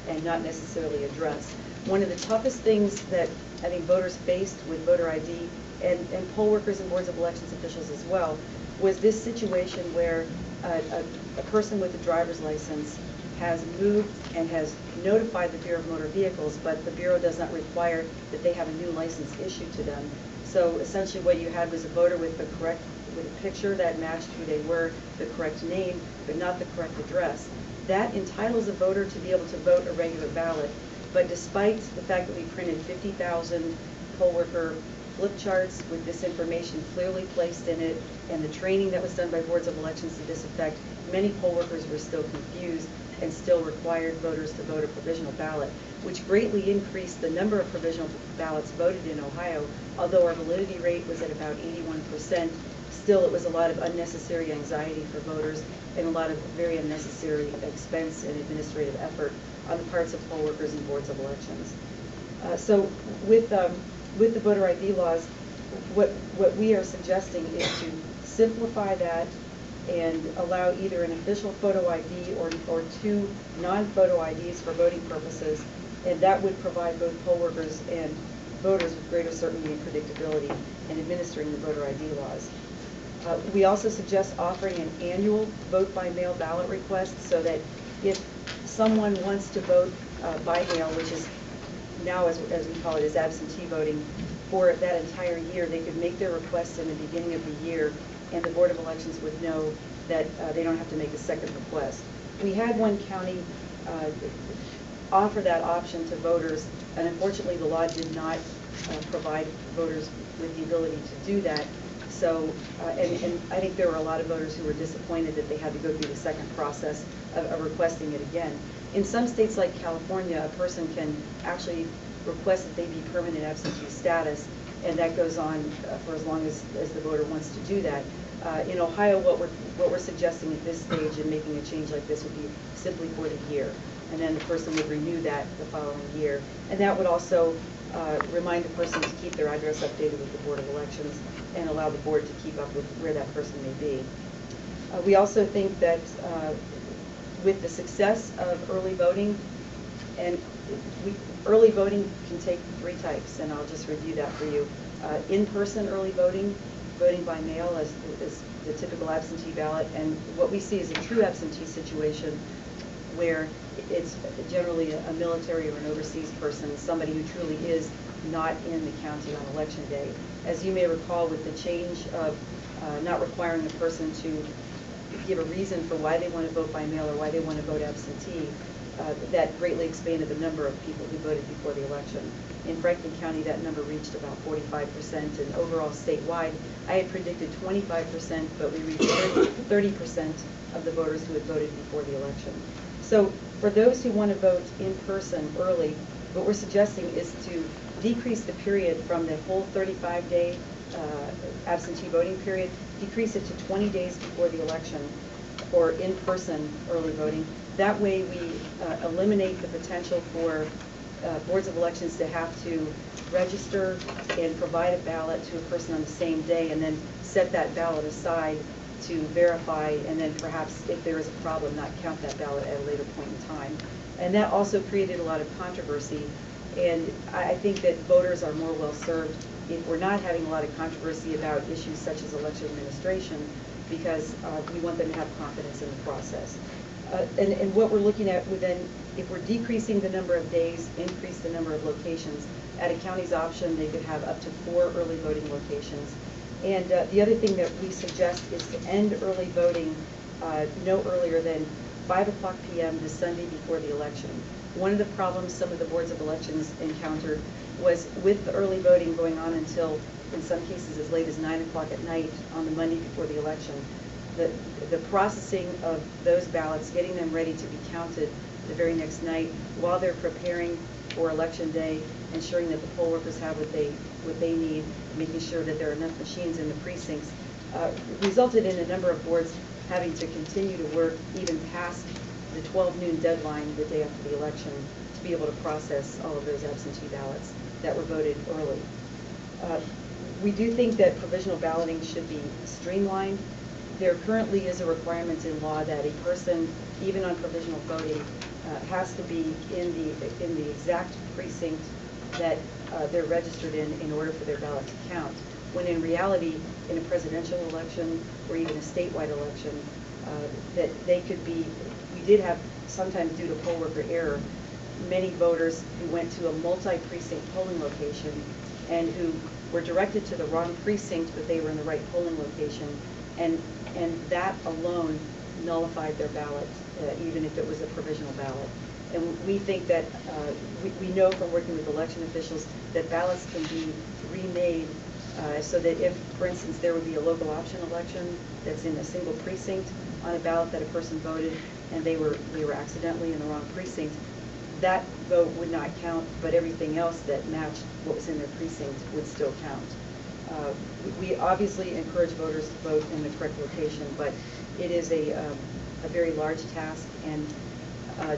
and not necessarily address. One of the toughest things that I think voters faced with voter ID, and poll workers and boards of elections officials as well, was this situation where a person with a driver's license has moved and has notified the Bureau of Motor Vehicles, but the Bureau does not require that they have a new license issued to them. So essentially what you had was a voter with a picture that matched who they were, the correct name, but not the correct address. That entitles a voter to be able to vote a regular ballot. But despite the fact that we printed 50,000 poll worker flip charts with this information clearly placed in it, and the training that was done by boards of elections to this effect, many poll workers were still confused and still required voters to vote a provisional ballot, which greatly increased the number of provisional ballots voted in Ohio. Although our validity rate was at about 81%, still it was a lot of unnecessary anxiety for voters and a lot of very unnecessary expense and administrative effort on the parts of poll workers and boards of elections. So with the voter ID laws, what we are suggesting is to simplify that and allow either an official photo ID or two non-photo IDs for voting purposes, and that would provide both poll workers and voters with greater certainty and predictability in administering the voter ID laws. We also suggest offering an annual vote-by-mail ballot request so that if someone wants to vote by mail, which is now, as we call it, is absentee voting, for that entire year, they could make their request in the beginning of the year, and the Board of Elections would know that they don't have to make a second request. We had one county offer that option to voters, and unfortunately the law did not provide voters with the ability to do that. So, and I think there were a lot of voters who were disappointed that they had to go through the second process of requesting it again. In some states like California, a person can actually request that they be permanent absentee status, and that goes on for as long as the voter wants to do that. In Ohio, what we're suggesting at this stage in making a change like this would be simply for the year, and then the person would renew that the following year, and that would also remind the person to keep their address updated with the Board of Elections and allow the board to keep up with where that person may be. We also think that with the success of early voting, and early voting can take three types, and I'll just review that for you. In-person early voting, voting by mail as the typical absentee ballot, and what we see is a true absentee situation where it's generally a military or an overseas person, somebody who truly is not in the county on election day. As you may recall, with the change of not requiring a person to give a reason for why they want to vote by mail or why they want to vote absentee, that greatly expanded the number of people who voted before the election. In Franklin County, that number reached about 45%, and overall statewide, I had predicted 25%, but we reached 30% of the voters who had voted before the election. So for those who want to vote in person early, what we're suggesting is to decrease the period from the whole 35-day absentee voting period, decrease it to 20 days before the election for in-person early voting. That way we eliminate the potential for boards of elections to have to register and provide a ballot to a person on the same day and then set that ballot aside to verify, and then perhaps if there is a problem, not count that ballot at a later point in time. And that also created a lot of controversy, and I think that voters are more well served if we're not having a lot of controversy about issues such as election administration, because we want them to have confidence in the process. And what we're looking at would then, if we're decreasing the number of days, increase the number of locations. At a county's option, they could have up to 4 early voting locations. And the other thing that we suggest is to end early voting no earlier than 5 o'clock p.m. the Sunday before the election. One of the problems some of the boards of elections encountered was with the early voting going on until, in some cases, as late as 9 o'clock at night on the Monday before the election. The processing of those ballots, getting them ready to be counted the very next night while they're preparing for election day, ensuring that the poll workers have what they need, making sure that there are enough machines in the precincts, resulted in a number of boards having to continue to work even past the 12 noon deadline the day after the election to be able to process all of those absentee ballots that were voted early. We do think that provisional balloting should be streamlined. There currently is a requirement in law that a person, even on provisional voting, has to be in the exact precinct that they're registered in order for their ballot to count. When in reality, in a presidential election or even a statewide election, that they could be, we did have, sometimes due to poll worker error, many voters who went to a multi-precinct polling location and who were directed to the wrong precinct, but they were in the right polling location, and that alone nullified their ballot, even if it was a provisional ballot. And we think that, we know from working with election officials that ballots can be remade so that if, for instance, there would be a local option election that's in a single precinct on a ballot that a person voted and they were accidentally in the wrong precinct, that vote would not count, but everything else that matched what was in their precinct would still count. We obviously encourage voters to vote in the correct location, but it is a very large task, and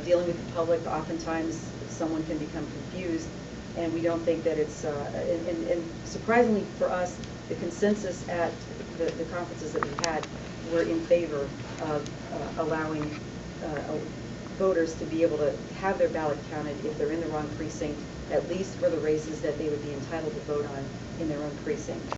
dealing with the public, oftentimes someone can become confused, and we don't think that it's, and surprisingly for us, the consensus at the conferences that we had were in favor of allowing voters to be able to have their ballot counted if they're in the wrong precinct, at least for the races that they would be entitled to vote on in their own precinct.